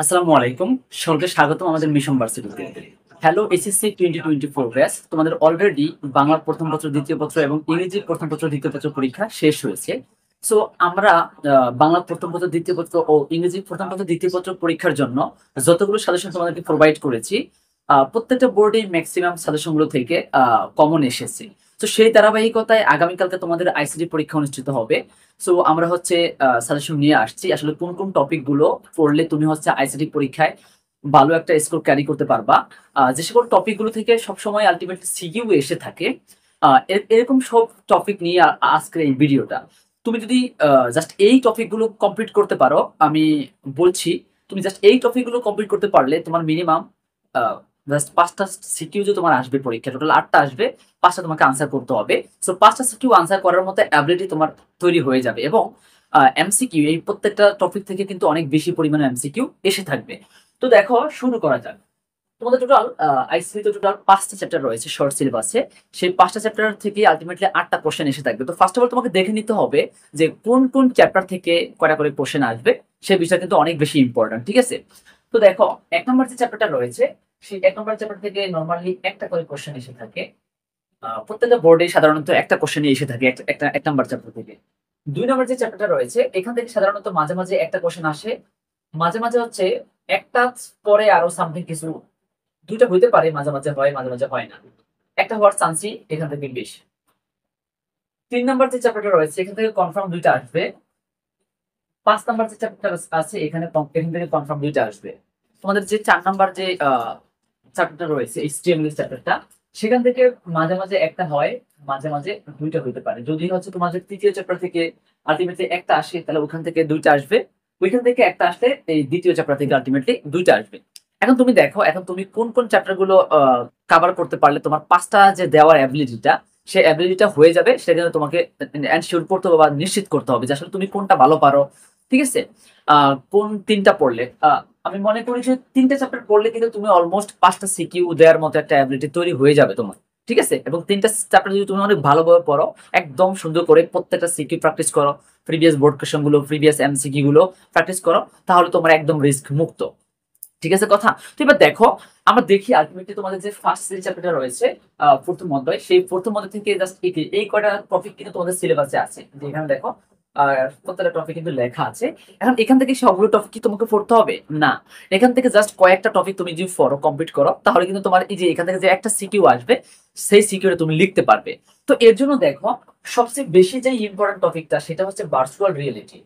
আসসালামু আলাইকুম। সকলকে স্বাগতম আমাদের মিশন ভার্সিটিতে। Hello SSC 2024 batch. তোমাদের অলরেডি বাংলা প্রথম পত্র, দ্বিতীয় পত্র এবং ইংরেজি প্রথম পত্র, দ্বিতীয় পত্র পরীক্ষা শেষ হয়েছে। সো আমরা বাংলা প্রথম পত্র, দ্বিতীয় পত্র ও ইংরেজি প্রথম পত্র, দ্বিতীয় পত্র পরীক্ষার জন্য যতগুলো সাজেশন তোমাদেরকে প্রোভাইড করেছি, প্রত্যেকটা বোর্ডে ম্যাক্সিমাম সাজেশনগুলো থেকে কমন এসেছে। তো সেই ধারাবাহিকতায় আগামীকালকে তোমাদের আইসিটি পরীক্ষা অনুষ্ঠিত হবে। সো আমরা হচ্ছে সাজেশন নিয়ে আসছি আসলে কোন কোন টপিক গুলো পড়লে তুমি হচ্ছে আইসিটি পরীক্ষায় ভালো একটা স্কোর ক্যারি করতে পারবা। যে সকল টপিক গুলো থেকে সবসময় আলটিমেটলি সিকিউ এসে থাকে, এরকম সব টপিক নিয়ে আজকের এই ভিডিওটা। তুমি যদি জাস্ট এই টপিক গুলো কমপ্লিট করতে পারো, আমি বলছি তুমি জাস্ট এই টপিক গুলো কমপ্লিট করতে পারলে তোমার মিনিমাম জাস্ট 5টা সিকিউ যে তোমার আসবে, পরীক্ষা টোটাল 8টা আসবে, 5টা তোমাকে আনসার করতে হবে। সো 5টা সিকিউ আনসার করার মতো অ্যাবিলিটি তোমার তৈরি হয়ে যাবে। এবং এমসিকিউ এই প্রত্যেকটা টপিক থেকে কিন্তু অনেক বেশি পরিমাণে এমসিকিউ এসে থাকবে। তো দেখো, শুরু করা যাক। তোমাদের টোটাল আইসিটি টোটাল 5টা চ্যাপ্টার রয়েছে শর্ট সিলেবাসে। সেই 5টা চ্যাপ্টার থেকে আলটিমেটলি 8টা কোশ্চেন এসে থাকবে। তো ফার্স্ট অফ অল তোমাকে দেখে নিতে হবে যে কোন কোন চ্যাপ্টার থেকে কয়টা করে কোশ্চেন আসবে। সেই বিষয়টা কিন্তু অনেক বেশি ইম্পর্টেন্ট, ঠিক আছে? তো দেখো, 1 নম্বর যে চ্যাপ্টারটা রয়েছে, সেই 1 নম্বর চ্যাপ্টার থেকে নর্মালি একটা করে কোশ্চেন এসে থাকে। প্রত্যেকটা বোর্ডে সাধারণত একটা কোশ্চেনই এসে থাকে একটা 1 নম্বর চ্যাপ্টার থেকে। 2 নম্বর যে চ্যাপ্টারটা রয়েছে, এখান থেকে সাধারণত মাঝে মাঝে একটা কোশ্চেন আসে, মাঝে মাঝে হচ্ছে একটা পরে আরো সামথিং কিছু, দুইটা হইতে পারে, মাঝে মাঝে হয়, মাঝে মাঝে হয় না। একটা হওয়ার চান্সই এখান থেকে বেশি। 3 নম্বর যে চ্যাপ্টারটা রয়েছে, এখান থেকে কনফার্ম দুইটা আসবে। 5 নম্বর যে চ্যাপ্টার আছে, এখান থেকে কনফার্ম দুইটা আসবে। তোমাদের যে 4 নম্বর যে চ্যাপ্টারটা রয়েছে, এইচটিএমএল চ্যাপ্টারটা, সেখান থেকে মাঝে মাঝে একটা হয়, মাঝে মাঝে দুইটা হইতে পারে। যদি হচ্ছে তোমাদের তৃতীয় চ্যাপ্টার থেকে আলটিমেটলি একটা আসে, তাহলে ওখান থেকে দুইটা আসবে। ওইখান থেকে একটা আসলে এই দ্বিতীয় চ্যাপ্টার থেকে আলটিমেটলি দুইটা আসবে। এখন তুমি দেখো, এখন তুমি কোন কোন চ্যাপ্টার গুলো কভার করতে পারলে তোমার 5টা যে দেওয়ার অ্যাবিলিটিটা, সেই অ্যাবিলিটিটা হয়ে যাবে। সেটা কিন্তু তোমাকে এনশিওর করতে হবে বা নিশ্চিত করতে হবে যে আসলে তুমি কোনটা ভালো পারো, ঠিক আছে? কোন 3টা পড়লে আমি মনে করি যে 3টে চ্যাপ্টার পড়লে কিন্তু তুমি অলমোস্ট 5টা সিকিউ দেওয়ার মতো একটা অ্যাবিলিটি তৈরি হয়ে যাবে তোমার, ঠিক আছে? এবং 3টা চ্যাপ্টার যদি তুমি অনেক ভালোভাবে পড়ো, একদম সুন্দর করে প্রত্যেকটা সিকিউ প্র্যাকটিস করো, প্রিভিয়াস বোর্ড কোশ্চেন গুলো, প্রিভিয়াস এমসিকিউ গুলো প্র্যাকটিস করো, তাহলে তোমার একদম রিস্ক মুক্ত, ঠিক আছে কথা? তো এবার দেখো, আমরা দেখি আলটিমেটলি তোমাদের যে ফার্স্ট যে চ্যাপ্টারটা রয়েছে, প্রথম অধ্যায়, সেই প্রথম অধ্যায় থেকে জাস্ট এই কয়টা টপিক কিন্তু তোমাদের সিলেবাসে আছে, যে এখানে দেখো প্রত্যেকটা টপিক কিন্তু লেখা আছে। এখন এখান থেকে সবগুলো টপিক কি তোমাকে পড়তে হবে না, এখান থেকে জাস্ট কয়েকটা টপিক তুমি যদি পড়ো, কমপ্লিট করো, তাহলে কিন্তু তোমার এই যে এখান থেকে যে একটা সিকিউ আসবে, সেই সিকিউটা তুমি লিখতে পারবে। তো এর জন্য দেখো, সবচেয়ে বেশি যে ইম্পর্টেন্ট টপিকটা, সেটা হচ্ছে ভার্চুয়াল রিয়েলিটি,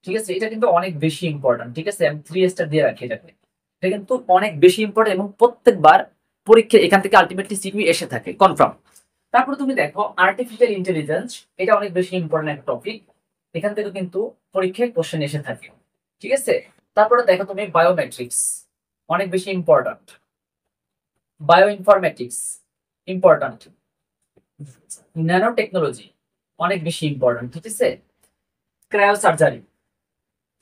ঠিক আছে? এটা কিন্তু অনেক বেশি ইম্পর্টেন্ট, ঠিক আছে? আমি 3 স্টার দিয়ে রাখি এটাকে। এটা কিন্তু অনেক বেশি ইম্পর্টেন্ট এবং প্রত্যেকবার পরীক্ষা এখান থেকে আলটিমেটলি সিকিউ এসে থাকে কনফার্ম। তারপরে তুমি দেখো আর্টিফিশিয়াল ইন্টেলিজেন্স, এটা অনেক বেশি ইম্পর্টেন্ট একটা টপিক, এখান থেকে কিন্তু পরীক্ষায় কোশ্চেন এসে থাকে, ঠিক আছে? তারপরে দেখো তুমি বায়োমেট্রিক্স, অনেক বেশি important. Bio informatics important. Nano technology অনেক বেশি ইম্পর্টেন্ট, ঠিক আছে? Cryo surgery.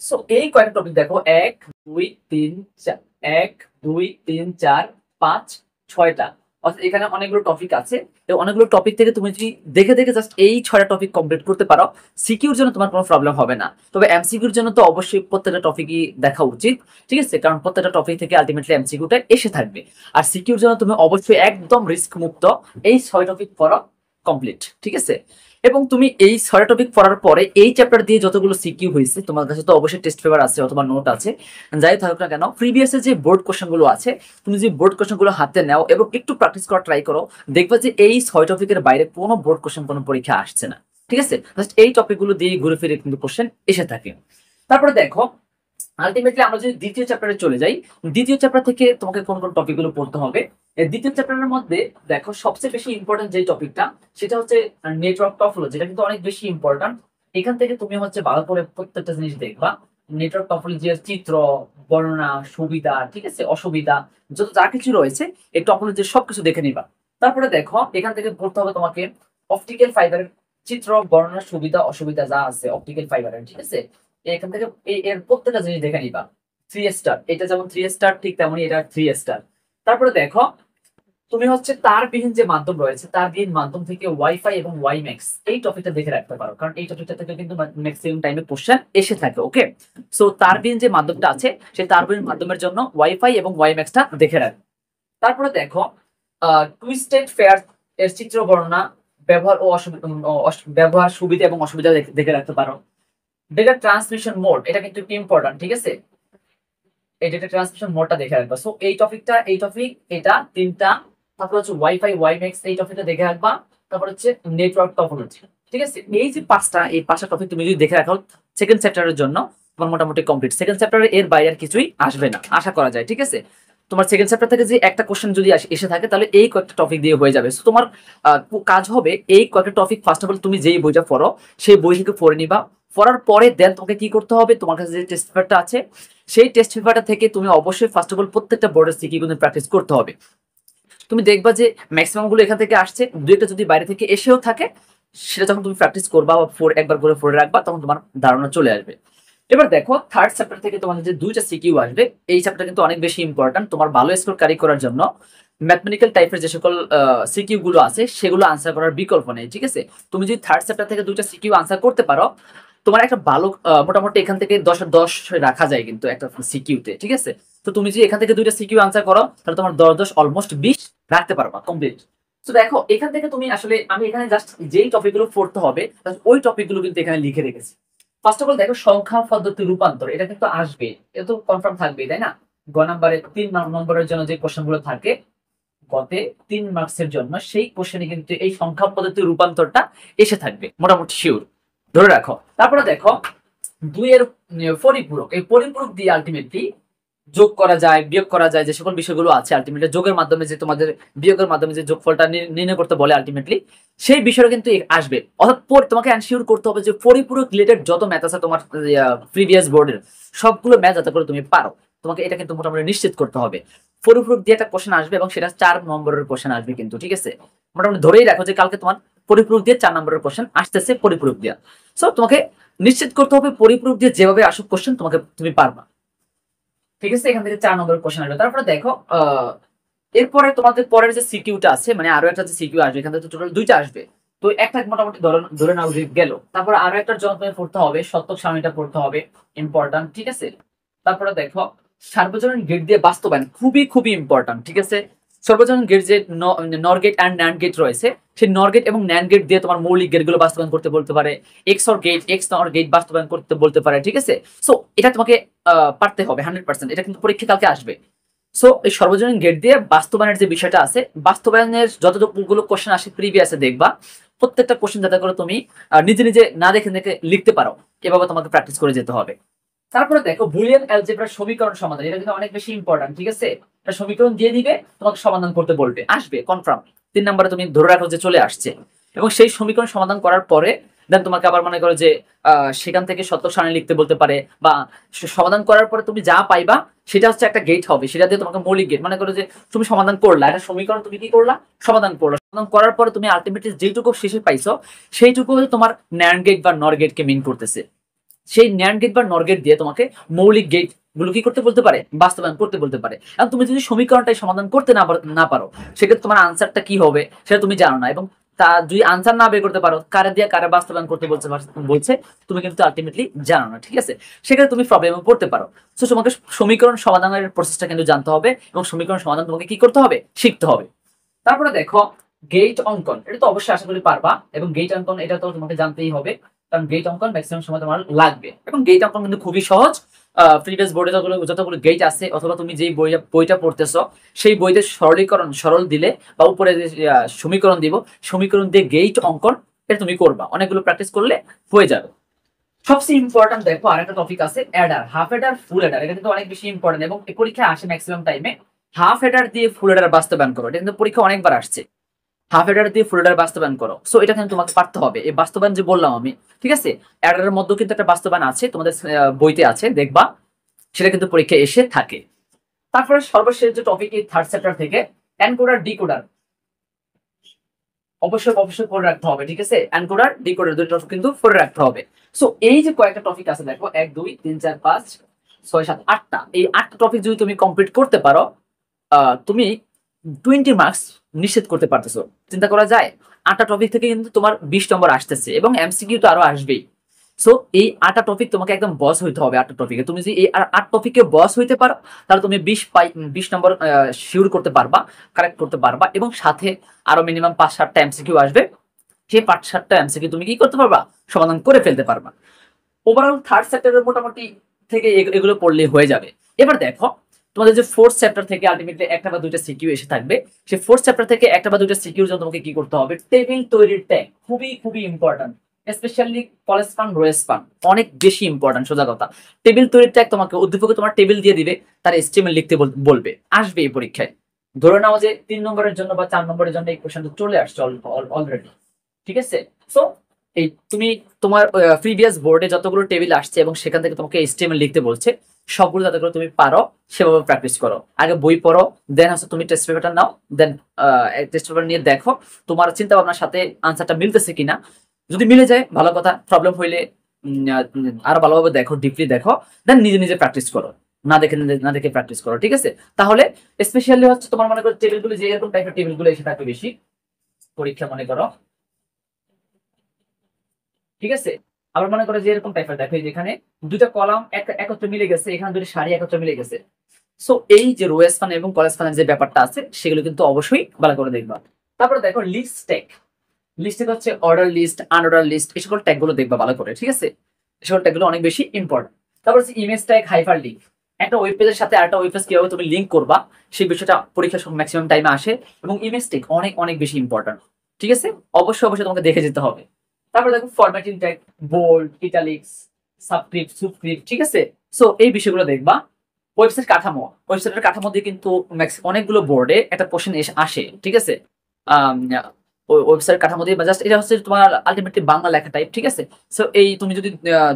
সো এই কয়েকটা টপিক দেখো, 1 2 3 4, 1 2 3 4 5 6টা, অর্থাৎ এখানে অনেকগুলো টপিক আছে। এই অনেকগুলো টপিক থেকে তুমি যদি দেখে দেখে জাস্ট এই 6টা টপিক কমপ্লিট করতে পারো, সিকিউর জন্য তোমার কোনো প্রবলেম হবে না। তবে এমসিকিউর জন্য তো অবশ্যই প্রত্যেকটা টপিকই দেখা উচিত, ঠিক আছে? কারণ প্রত্যেকটা টপিক থেকে আলটিমেটলি এমসিকিউটা এসে থাকবে। আর সিকিউর জন্য তুমি অবশ্যই একদম রিস্ক মুক্ত এই 6 টপিক পড়া কমপ্লিট, ঠিক আছে? এবং তুমি এই 6টা টপিক পড়ার পরে এই চ্যাপ্টার দিয়ে যতগুলো সিকিউ হয়েছে, তোমার কাছে তো অবশ্যই টেস্ট পেপার আছে অথবা নোট আছে, যাই থাকুক না কেন, প্রিভিয়াস যে বোর্ড কোশ্চেন গুলো আছে, তুমি যে বোর্ড কোশ্চেন গুলো হাতে নাও এবং একটু প্র্যাকটিস করা ট্রাই করো, দেখবা যে এই 6 টপিকের বাইরে কোনো বোর্ড কোশ্চেন কোনো পরীক্ষা আসছে না, ঠিক আছে? জাস্ট এই টপিক গুলো দিয়ে ঘুরে ফিরে কিন্তু কোশ্চেন এসে থাকে। তারপরে দেখো, আলটিমেটলি আমরা যদি দ্বিতীয় চ্যাপ্টারে চলে যাই, দ্বিতীয় চ্যাপ্টার থেকে তোমাকে কোন কোন টপিক গুলো পড়তে হবে। এই দ্বিতীয় চ্যাপ্টারের মধ্যে দেখো সবচেয়ে বেশি ইম্পর্টেন্ট যে টপিকটা, সেটা হচ্ছে নেটওয়ার্ক টপোলজি, যেটা কিন্তু অনেক বেশি ইম্পর্টেন্ট। এখান থেকে তুমি হচ্ছে ভালো করে প্রত্যেকটা জিনিস দেখবা, নেটওয়ার্ক টপোলজির চিত্র, বর্ণনা, সুবিধা, ঠিক আছে, অসুবিধা, যত যা কিছু রয়েছে এই টপোলজির সবকিছু দেখে নিবা। তারপরে দেখো, এখান থেকে পড়তে হবে তোমাকে অপটিক্যাল ফাইবারের চিত্র, বর্ণনা, সুবিধা, অসুবিধা যা আছে অপটিক্যাল ফাইবারের, ঠিক আছে? এখান থেকে এর প্রত্যেকটা জিনিস দেখে নিবা। 3 স্টার, এটা যেমন 3 স্টার, ঠিক তেমনই এটা 3 স্টার। তারপরে দেখো, তুমি হচ্ছে তারবিহীন যে মাধ্যম রয়েছে, তারবিহীন মাধ্যম থেকে ওয়াইফাই এবং ওয়াইম্যাক্স এই টপিকটা দেখে রাখতে পারো, কারণ এই টপিকটা থেকে কিন্তু ম্যাক্সিমাম টাইমে কোশ্চেন এসে থাকে। ওকে, সো তারবিহীন যে মাধ্যমটা আছে সেই তারবিহীন মাধ্যমের জন্য ওয়াইফাই এবং ওয়াইম্যাক্সটা দেখে রাখবে। তারপরে দেখো টুইস্টেড ফেয়ার এর চিত্র বর্ণনা, ব্যবহার ও ব্যবহার সুবিধা এবং অসুবিধা দেখে রাখতে পারো। ডেটা ট্রান্সমিশন মোড এটা কিন্তু ইম্পর্টেন্ট, ঠিক আছে, এই ডেটা ট্রান্সমিশন মোডটা দেখে রাখবা। সো এই টপিক এটা তিনটা। তারপর হচ্ছে ওয়াইফাই ওয়াইম্যাক্স এই টপিকটা দেখে রাখবা। তারপর হচ্ছে নেটওয়ার্ক টপোলজি, ঠিক আছে। এই যে পাঁচটা টপিক তুমি যদি দেখে রাখো সেকেন্ড চ্যাপ্টারের জন্য তোমার মোটামুটি কমপ্লিট। সেকেন্ড চ্যাপ্টারে এর বাইরে আর কিছুই আসবে না আশা করা যায়, ঠিক আছে। তোমার সেকেন্ড চ্যাপ্টার থেকে যে একটা কোশ্চেন যদি এসে থাকে তাহলে এই কয়েকটা টপিক দিয়ে হয়ে যাবে। সো তোমার কাজ হবে এই কয়েকটা টপিক ফার্স্ট অফ অল তুমি যেই বইটা পড়ো সেই বই থেকে পড়ে নিবা। পড়ার পরে দেন তোমাকে কি করতে হবে, তোমার কাছে যে টেস্ট পেপারটা আছে সেই টেস্ট পেপারটা থেকে তুমি অবশ্যই ফার্স্ট অফ অল প্রত্যেকটা বোর্ডের সিকিউ কিন্তু প্র্যাকটিস করতে হবে। তুমি দেখবা যে ম্যাক্সিমাম গুলো এখান থেকে আসছে, দুই একটা যদি বাইরে থেকে এসেও থাকে সেটা যখন তুমি প্র্যাকটিস করবা বা একবার করে পড়ে রাখবা তখন তোমার ধারণা চলে আসবে। এবার দেখো থার্ড চ্যাপ্টার থেকে তোমাদের যে দুইটা সিকিউ আসবে, এই চ্যাপ্টার কিন্তু অনেক বেশি ইম্পর্টেন্ট তোমার ভালো স্কোর ক্যারি করার জন্য। ম্যাথমেটিক্যাল টাইপের যে সকল সিকিউ গুলো আছে সেগুলো আনসার করার বিকল্প নেই, ঠিক আছে। তুমি যদি থার্ড চ্যাপ্টার থেকে দুইটা সিকিউ আনসার করতে পারো তোমার একটা ভালো মোটামুটি এখান থেকে 10-10 রাখা যায় কিন্তু একটা সিকিউতে, ঠিক আছে। তো তুমি যদি এখান থেকে দুইটা সিকিউ আনসার করো তাহলে তোমার 10-10 অলমোস্ট 20 রাখতে পারবা কমপ্লিট। তো দেখো এখান থেকে তুমি আসলে আমি এখানে জাস্ট যেই টপিকগুলো পড়তে হবে ওই টপিকগুলো কিন্তু এখানে লিখে রেখেছি। ফার্স্ট অফ অল দেখো সংখ্যা পদ্ধতি রূপান্তর এটা কিন্তু আসবে, এটা তো কনফার্ম থাকবে, তাই না। গ নাম্বারে 3 নম্বরের জন্য যে কোশ্চেন গুলো থাকে গতে 3 মার্কসের জন্য সেই কোশ্চেনে কিন্তু এই সংখ্যা পদ্ধতি রূপান্তরটা এসে থাকবে মোটামুটি শিওর, ধরে রাখো। তারপরে দেখো 2 এর পরিপূরক, এই পরিপূরক দিয়ে আলটিমেটলি যোগ করা যায় বিয়োগ করা যায় যে সকল বিষয়গুলো আছে আলটিমেটলি যোগের মাধ্যমে যে তোমাদের বিয়োগের মাধ্যমে যে যোগফলটা নির্ণয় করতে বলে আলটিমেটলি সেই বিষয়টা কিন্তু আসবে। অর্থাৎ তোমাকে এনশিওর করতে হবে যে পরিপূরক রিলেটেড যত ম্যাথ আছে তোমার প্রিভিয়াস বোর্ডের সবগুলো ম্যাথ যাতে করে তুমি পারো, তোমাকে এটা কিন্তু মোটামুটি নিশ্চিত করতে হবে। পরিপূরক দিয়ে একটা কোশ্চেন আসবে এবং সেটা 4 নম্বরের কোশ্চেন আসবে কিন্তু, ঠিক আছে। মোটামুটি ধরেই রাখো যে কালকে তোমার পরিপূরক দিয়ে 4 নম্বরের কোশ্চেন আসতেছে পরিপূরক দিয়ে। সো তোমাকে নিশ্চিত করতে হবে পরিপূরক দিয়ে যেভাবে আসুক কোশ্চেন তুমি পারবা, ঠিক আছে। এখান থেকে 4 নম্বরের কোশ্চেন আসবে। তারপরে দেখো এরপরে তোমাদের পরের যে সিকিউটা আছে মানে আরো একটা যে সিকিউ আসবে, এখান থেকে টোটাল দুইটা আসবে। তো একটা মোটামুটি ধরে নাও যে গেল। তারপর আরো একটার জন্য তুমি পড়তে হবে সত্যক সারণীটা পড়তে হবে, ইম্পর্টেন্ট, ঠিক আছে। তারপরে দেখো সার্বজনীন গেট দিয়ে বাস্তবায়ন খুবই খুবই ইম্পর্টেন্ট, ঠিক আছে। সর্বজনীন গেট যে নর গেট অ্যান্ড ন্যান্ড গেট রয়েছে সেই নর গেট এবং ন্যান্ড গেট দিয়ে তোমার মৌলিক গেটগুলো বাস্তবায়ন করতে বলতে পারে, এক্স নর গেট বাস্তবায়ন করতে বলতে পারে, ঠিক আছে। সো এটা তোমাকে পারতে হবে 100%, এটা কিন্তু পরীক্ষা কালকে আসবে। সো এই সর্বজনীন গেট দিয়ে বাস্তবায়নের যে বিষয়টা আছে বাস্তবায়নের যতটুকুগুলো কোশ্চেন আসে প্রিভিয়াসে দেখবা প্রত্যেকটা কোশ্চেন যাতে করে তুমি নিজে নিজে না দেখে দেখে লিখতে পারো, এভাবে তোমাকে প্র্যাকটিস করে যেতে হবে। তারপরে দেখো বুলিয়ান অ্যালজেব্রার সমীকরণ সমাধান এটা কিন্তু অনেক বেশি ইম্পর্টেন্ট, ঠিক আছে। এটা সমীকরণ দিয়ে দিবে তোমাকে সমাধান করতে বলবে, আসবে কনফার্ম। 3 নম্বরে তুমি ধরে রাখো যে চলে আসছে এবং সেই সমীকরণ সমাধান করার পরে দেন তোমাকে আবার মনে করো যে সেখান থেকে সত্যক সারণী লিখতে বলতে পারে বা সমাধান করার পরে তুমি যা পাইবা সেটা হচ্ছে একটা গেট হবে, সেটা দিয়ে তোমাকে মৌলিক গেট মনে করো যে তুমি সমাধান করলা একটা সমীকরণ, তুমি কি করলা সমাধান করলা, সমাধান করার পরে তুমি আলটিমেটলি যেটুকু শেষে পাইছো সেইটুকু তোমার ন্যান্ড গেট বা নর গেটকে মিন করতেছে। সেই ন্যান্ড গেট বা নর গেট দিয়ে তোমাকে মৌলিক গেট গুলো কি করতে বলতে পারে বাস্তবায়ন করতে বলতে পারে। এবং তুমি যদি সমীকরণটাই সমাধান করতে না পারো সেক্ষেত্রে তোমার আনসারটা কি হবে সেটা তুমি জানো না, এবং তা যদি আনসার না বের করতে পারো কারে দিয়ে কারে বাস্তবায়ন করতে বলছে তুমি কিন্তু আলটিমেটলি জানো না, ঠিক আছে। সেক্ষেত্রে তুমি প্রবলেমে পড়তে পারো। সো তোমাকে সমীকরণ সমাধানের প্রসেসটা কিন্তু জানতে হবে এবং সমীকরণ সমাধান তোমাকে কি করতে হবে শিখতে হবে। তারপরে দেখো গেট অঙ্কন, এটা তো অবশ্যই আশা করি পারবা এবং গেট অঙ্কন এটা তো তোমাকে জানতেই হবে কারণ গেট অঙ্কন ম্যাক্সিমাম সময় তোমার লাগবে এবং গেট অঙ্কন কিন্তু খুবই সহজ। প্রিভিয়াস বোর্ডে যতগুলো গেট আছে অথবা তুমি যেই বইটা পড়তেছো সেই বইতে সরল দিলে বা উপরে যে সমীকরণ দিব সমীকরণ দিয়ে গেট অঙ্কন এটা তুমি করবা, অনেকগুলো প্র্যাকটিস করলে হয়ে যাবে। সবচেয়ে ইম্পর্টেন্ট দেখো আরেকটা টপিক আছে অ্যাডার, হাফ অ্যাডার ফুল অ্যাডার, এটা কিন্তু অনেক বেশি ইম্পর্টেন্ট এবং এই পরীক্ষায় আসে ম্যাক্সিমাম টাইমে। হাফ অ্যাডার দিয়ে ফুল অ্যাডার বাস্তবায়ন করো, এটা কিন্তু পরীক্ষা অনেকবার আসছে। হাফ অ্যাডার দিয়ে ফুল অ্যাডার বাস্তবায়ন করো, সো এটা কিন্তু তোমাকে পারতে হবে। এই বাস্তবায়ন যে বললাম আমি, ঠিক আছে, অ্যাডারের মধ্যে কিন্তু একটা বাস্তবায়ন আছে তোমাদের বইতে আছে দেখবা, সেটা কিন্তু পরীক্ষায় এসে থাকে। তারপরে সর্বশেষ যে টপিক এই থার্ড চ্যাপ্টার থেকে এনকোডার ডিকোডার অবশ্যই পড়ে রাখতে হবে, ঠিক আছে। এনকোডার ডিকোডার দুটো টপিক কিন্তু পড়ে রাখতে হবে। সো এই যে কয়েকটা টপিক আছে দেখো 1 2 3 4 5 6 7 8টা, এই 8টা টপিক যদি তুমি কমপ্লিট করতে পারো তুমি 20 মার্কস নিশ্চিত করতে পারতেছো। চিন্তা করা যায় 8টা টপিক থেকে কিন্তু তোমার 20 নম্বর আসতেছে এবং এমসিকিউ তো আরো আসবেই। সো এই 8টা টপিক তোমাকে একদম বস হইতে হবে। 8টা টপিকে তুমি যদি এই 8 টপিকে বস হইতে পারো তাহলে তুমি 20 নম্বর শিওর করতে পারবা, কারেক্ট করতে পারবা এবং সাথে আরো মিনিমাম 5-7টা এমসিকিউ আসবে। সেই 5-7টা এমসিকিউ তুমি কি করতে পারবা, সমাধান করে ফেলতে পারবা। ওভারঅল থার্ড চ্যাপ্টারের মোটামুটি থেকে এগুলো পড়লে হয়ে যাবে। এবার দেখো তোমাদের যে ফোর্থ চ্যাপ্টার থেকে আলটিমেটলি একটা বা দুইটা সিকিউ এসে থাকবে। সেই ফোর্থ চ্যাপ্টার থেকে একটা বা দুইটা সিকিউর জন্য তোমাকে কি করতে হবে, টেবিল তৈরির ট্যাগ খুবই খুবই ইম্পর্টেন্ট। স্পেশালি কলেজ ফান্ড, রোয়েস ফান্ড অনেক বেশি ইম্পর্টেন্ট। সোজা কথা, টেবিল তৈরির ট্যাগ তোমাকে উদ্দীপকে তোমার টেবিল দিয়ে দিবে, তার এস্টিমেট লিখতে বলবে, আসবে এই পরীক্ষায়। ধরে নাও যে 3 নম্বরের জন্য বা 4 নম্বরের জন্য এই কোশ্চেনটা চলে আসছে অলরেডি, ঠিক আছে। সো এই তুমি তোমার প্রিভিয়াস বোর্ডে যতগুলো টেবিল আসছে এবং সেখান থেকে তোমাকে এইচটিএমএল লিখতে বলছে, সবগুলো যাতে করে তুমি পারো সেভাবে প্র্যাকটিস করো। আগে বই পড়ো, দেন হচ্ছে তুমি টেস্ট পেপারটা নাও, দেন টেস্ট পেপার নিয়ে দেখো তোমার চিন্তা ভাবনার সাথে আনসারটা মিলতেছে কিনা। যদি মিলে যায় ভালো কথা, প্রবলেম হইলে আরো ভালোভাবে দেখো, ডিপলি দেখো, দেন নিজে নিজে প্র্যাকটিস করো। না দেখে প্র্যাকটিস করো, ঠিক আছে। তাহলে স্পেশালি হচ্ছে তোমার মনে করো টেবিলগুলো যে এরকম টাইপের টেবিলগুলো এসে থাকবে বেশি পরীক্ষা, মনে করো, ঠিক আছে। আবার মনে করো যে এরকম টাইপের দেখো, যেখানে দুইটা কলাম একত্রে মিলে গেছে, এখানে দুটো সারি একত্রে মিলে গেছে। সো এই যে রোয়েস ফান এবং কলেজ ফানের যে ব্যাপারটা আছে সেগুলো কিন্তু অবশ্যই ভালো করে দেখবা। তারপরে দেখো লিস্ট ট্যাগ। লিস্টে হচ্ছে অর্ডার লিস্ট, আনঅর্ডার লিস্ট, এই সকল ট্যাগ গুলো দেখবা ভালো করে, ঠিক আছে। এই সকল ট্যাগ গুলো অনেক বেশি ইম্পর্টেন্ট। তারপর হচ্ছে ইমেজ ট্যাগ, হাইপার লিঙ্ক। একটা ওয়েব পেজের সাথে আরেকটা ওয়েব পেজ কিভাবে তুমি লিঙ্ক করবা সেই বিষয়টা পরীক্ষার সময় ম্যাক্সিমাম টাইমে আসে এবং ইমেজ ট্যাগ অনেক অনেক বেশি ইম্পর্টেন্ট, ঠিক আছে। অবশ্যই অবশ্যই তোমাকে দেখে যেতে হবে। তারপরে দেখো formatting tag, bold, italics, subscript, subscript, ঠিক আছে। সো এই বিষয়গুলো দেখবা। ওয়েবসাইট কাঠামো, ওয়েবসাইটের কাঠামো দিয়ে কিন্তু অনেকগুলো বোর্ডে একটা কোশ্চেন আসে, ঠিক আছে। ওয়েবসাইট কাঠামো দিয়ে জাস্ট এটা হচ্ছে তোমার আলটিমেটলি বাংলা লেখা টাইপ, ঠিক আছে। সো এই তুমি যদি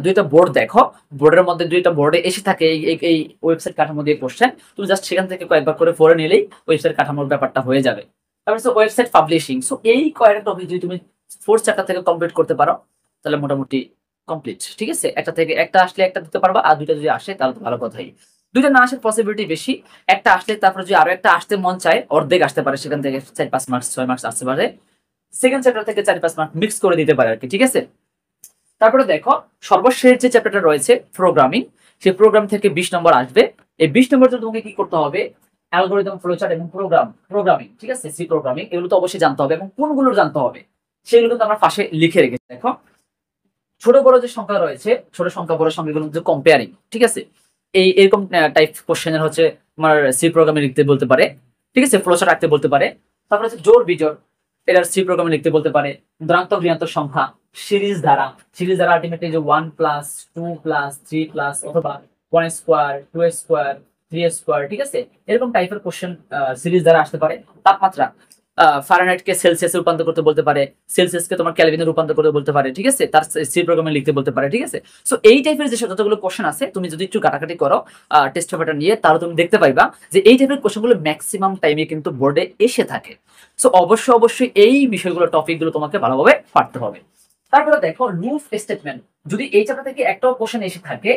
দুইটা বোর্ড দেখো, বোর্ডের মধ্যে দুইটা বোর্ডে এসে থাকে এই ওয়েবসাইট কাঠামো দিয়ে কোশ্চেন, তুমি জাস্ট সেখান থেকে কয়েকবার করে পড়ে নিলেই ওয়েবসাইট কাঠামোর ব্যাপারটা হয়ে যাবে। তারপর ওয়েবসাইট পাবলিশিং। সো এই কয়েকটা টপিক যদি তুমি ফোর্থ চ্যাপ্টার থেকে কমপ্লিট করতে পারো তাহলে মোটামুটি কমপ্লিট, ঠিক আছে। একটা থেকে একটা আসলে একটা দিতে পারবা, আর দুইটা যদি আসে তাহলে তো ভালো কথাই। দুইটা না আসার পসিবিলিটি বেশি, একটা আসলে তারপরে যদি আরো একটা আসতে মন চায় অর্ধেক আসতে পারে, সেখান থেকে 4-5 মার্কস 6 মার্কস আসতে পারে, সেকেন্ড চ্যাপ্টার থেকে 4-5 মার্ক মিক্স করে দিতে পারে আর কি, ঠিক আছে। তারপরে দেখো সর্বশেষ যে চ্যাপ্টারটা রয়েছে প্রোগ্রামিং, সেই প্রোগ্রাম থেকে 20 নম্বর আসবে। এই 20 নম্বর জন্য তোমাকে কি করতে হবে, অ্যালগরিদম, ফ্লোচার্ট এবং প্রোগ্রামিং, ঠিক আছে। সি প্রোগ্রামিং এগুলো তো অবশ্যই জানতে হবে এবং কোনগুলো জানতে হবে সেগুলো কিন্তু আমরা পাশে লিখে রেখেছি। দেখো ছোট বড় যে সংখ্যা রয়েছে, ছোট সংখ্যা বড় সংখ্যাগুলো যে কম্পেয়ারিং, ঠিক আছে। এরকম টাইপ কোশ্চেনের হচ্ছে তোমার সি প্রোগ্রামে লিখতে বলতে পারে, ঠিক আছে, ফ্লোচার্ট রাখতে বলতে পারে। তারপর হচ্ছে জোড় বিজোড়, এটার সি প্রোগ্রামে লিখতে বলতে পারে। দ্রান্তক ঋণাত্মক সংখ্যা, সিরিজ দ্বারা আলটিমেটলি যে 1 প্লাস 2 প্লাস 3 প্লাস অথবা 1 স্কোয়ার 2 স্কোয়ার 3 স্কোয়ার, ঠিক আছে। এরকম টাইপের কোশ্চেন সিরিজ দ্বারা আসতে পারে। তাপমাত্রা, ফারেনহাইটকে সেলসিয়াসে রূপান্তর করতে বলতে পারে, সেলসিয়াসকে তোমার ক্যালভিনে রূপান্তর করতে বলতে পারে, ঠিক আছে, তার সি প্রোগ্রামে লিখতে বলতে পারে, ঠিক আছে। সো এই টাইপের যে যতগুলো কোশ্চেন আছে তুমি যদি একটু কাটাকাটি করো টেস্ট পেপারটা নিয়ে, তাহলে তুমি দেখতে পাইবা যে এই টাইপের কোশ্চেনগুলো ম্যাক্সিমাম টাইমে কিন্তু বোর্ডে এসে থাকে। সো অবশ্যই অবশ্যই এই বিষয়গুলো টপিকগুলো তোমাকে ভালোভাবে পারতে হবে। তারপরে দেখো লুপ স্টেটমেন্ট, যদি এই চ্যাপ্টার থেকে একটাও কোশ্চেন এসে থাকে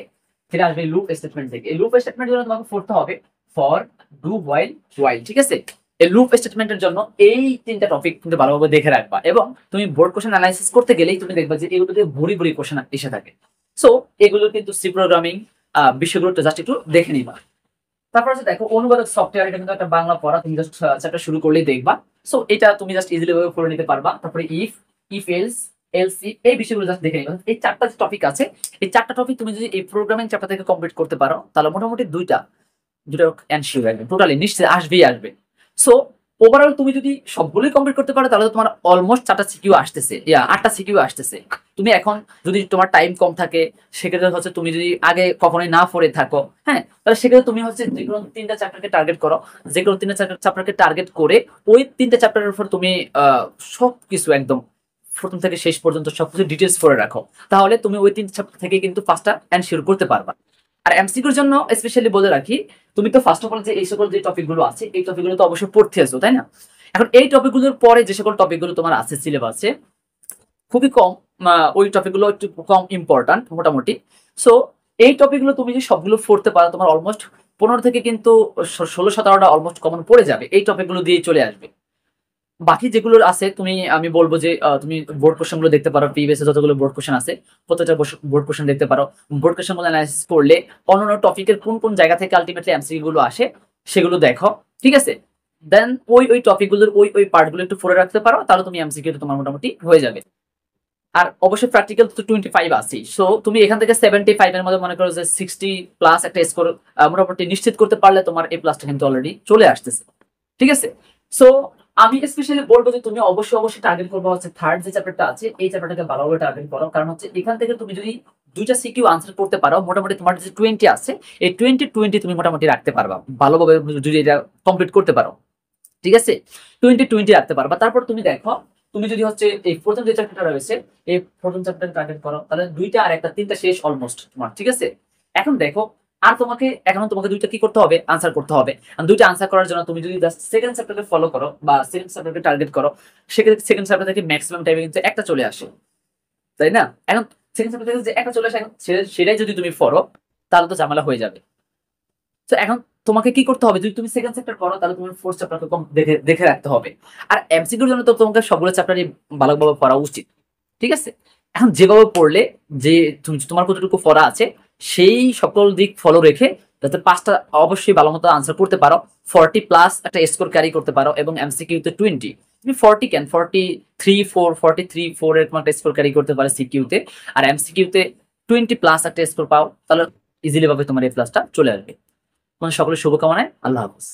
সেটা আসবে লুপ স্টেটমেন্ট থেকে। এই লুপ স্টেটমেন্টের জন্য তোমাকে পড়তে হবে ফর, ডু, হোয়াইল, ঠিক আছে। এই লুপ স্টেটমেন্টের জন্য এই 3টা টপিক কিন্তু ভালোভাবে দেখে রাখবা এবং তুমি বোর্ড কোশ্চেন অ্যানালাইসিস করতে গেলেই তুমি দেখবা যে এগুলোতে ভুরি কোশ্চেন এসে থাকে। সো এগুলো কিন্তু সি প্রোগ্রামিং বিষয়গুলো জাস্ট একটু দেখে নিবা। তারপর হচ্ছে দেখো অনুবাদক সফটওয়্যার, এটা কিন্তু একটা বাংলা পড়া, তুমি জাস্ট চ্যাপ্টার শুরু করলেই দেখবা। সো এটা তুমি জাস্ট ইজিলি ভাবে পড়ে নিতে পারবা। তারপরে ইফ এলস, এলসি, এই বিষয়গুলো জাস্ট দেখে নিবা। এই 4টা যে টপিক আছে, এই 4টা টপিক তুমি যদি এই প্রোগ্রামিং চ্যাপ্টার থেকে কমপ্লিট করতে পারো তাহলে মোটামুটি দুইটা এনশিওর একদম টোটালি নিশ্চিত আসবে। সো ওভারঅল তুমি যদি সবগুলোই কমপ্লিট করতে পারো তাহলে তোমার অলমোস্ট 4টা সিকিউ আসতেছে, 8টা সিকিউ আসতেছে। তুমি এখন যদি তোমার টাইম কম থাকে সেক্ষেত্রে হচ্ছে তুমি যদি আগে কখনোই না পড়ে থাকো, হ্যাঁ, তাহলে সেক্ষেত্রে তুমি হচ্ছে যে কোনো 3টা চ্যাপ্টারকে টার্গেট করো, যে কোনো 3টা চ্যাপ্টারকে টার্গেট করে ওই 3টা চ্যাপ্টারের উপর তুমি সবকিছু একদম প্রথম থেকে শেষ পর্যন্ত সবকিছু ডিটেলস করে রাখো, তাহলে তুমি ওই 3টা চ্যাপ্টার থেকে কিন্তু 5টা এনশিওর করতে পারবা। আর এমসিকিউর জন্য স্পেশালি বলে রাখি, তুমি তো ফার্স্ট অফ অল যে এই সকল যে টপিকগুলো আছে এই টপিকগুলো তো অবশ্যই পড়তে আসো, তাই না। এখন এই টপিকগুলোর পরে যে সকল টপিকগুলো তোমার আছে সিলেবাসে খুবই কম, ওই টপিকগুলো একটু কম ইম্পর্টেন্ট মোটামুটি। সো এই টপিকগুলো তুমি যদি সবগুলো পড়তে পারো তোমার অলমোস্ট 15 থেকে কিন্তু 16-17টা অলমোস্ট কমন পড়ে যাবে, এই টপিকগুলো দিয়ে চলে আসবে। বাকি যেগুলো আছে আমি বলবো যে তুমি বোর্ড কোশ্চেন গুলো দেখতে পারো, প্রিভিয়াস যতগুলো বোর্ড কোশ্চেন আছে প্রত্যেকটা বোর্ড কোশ্চেন দেখতে পারো। বোর্ড কোশ্চেন গুলো অ্যানালাইসিস করলে অন্যান্য টপিকের কোন কোন জায়গা থেকে আলটিমেটলি এমসিকিউ গুলো আসে সেগুলো দেখো, ঠিক আছে। দেন ওই টপিকগুলোর ওই পার্টগুলো একটু পড়ে রাখতে পারো, তাহলে তুমি এমসিকিউ তোমার মোটামুটি হয়ে যাবে। আর অবশ্যই প্র্যাকটিক্যাল তো 25 আছে, সো তুমি এখান থেকে 75 এর মধ্যে মনে করো যে 60+ একটা স্কোর মোটামুটি নিশ্চিত করতে পারলে তোমার এই প্লাসটা কিন্তু অলরেডি চলে আসতেছে, ঠিক আছে। সো আমি স্পেশালি বলবো যে তুমি অবশ্যই টার্গেট করবো হচ্ছে থার্ড যে চ্যাপ্টারটা আছে, এই চ্যাপ্টারটাকে ভালোভাবে টার্গেট করো। কারণ হচ্ছে এখান থেকে তুমি যদি 2টা সিকিউ আনসার করতে পারো, মোটামুটি তোমার যে 20 আছে এই 20 তুমি মোটামুটি রাখতে পারবা ভালোভাবে, যদি এটা কমপ্লিট করতে পারো, ঠিক আছে। 20 রাখতে পারবা। তারপর তুমি দেখো, তুমি যদি হচ্ছে এই প্রথম যে চ্যাপ্টারটা রয়েছে এই প্রথম চ্যাপ্টার টার্গেট করো, তাহলে 2টা আর একটা 3টা শেষ অলমোস্ট তোমার, ঠিক আছে। এখন দেখো আর তোমাকে 2টা কি করতে হবে, আনসার করতে হবে। আর 2টা আনসার করার জন্য তুমি যদি জাস্ট সেকেন্ড চ্যাপ্টারকে ফলো করো বা সেকেন্ড চ্যাপ্টারকে টার্গেট করো, সেক্ষেত্রে সেকেন্ড চ্যাপ্টার থেকে ম্যাক্সিমাম টাইমে কিন্তু একটা চলে আসে, তাই না। এখন সেকেন্ড চ্যাপ্টার থেকে যে একটা চলে আসে, সেটাই যদি তুমি পড়ো তাহলে তো ঝামেলা হয়ে যাবে। তো এখন তোমাকে কি করতে হবে, যদি তুমি সেকেন্ড চ্যাপ্টার করো তাহলে তুমি ফোর্থ চ্যাপ্টারকে দেখে দেখে রাখতে হবে। আর এমসিকিউর জন্য তো তোমাকে সবগুলো চ্যাপ্টারই ভালোভাবে পড়া উচিত, ঠিক আছে। এখন যেভাবে পড়লে, যে তুমি তোমার কতটুকু পড়া আছে সেই সকল দিক ফলো রেখে যাতে 5টা অবশ্যই ভালো মতো আনসার করতে পারো, 40+ একটা স্কোর ক্যারি করতে পারো, এবং এমসিকিউতে 20, তুমি 40 কেন 43-4 এরকম একটা স্কোর ক্যারি করতে পারো সিকিউতে, আর এমসিকিউতে 20+ একটা স্কোর পাও, তাহলে ইজিলি ভাবে তোমার এই প্লাসটা চলে আসবে। সকলের শুভকামনায়, আল্লাহ হাফেজ।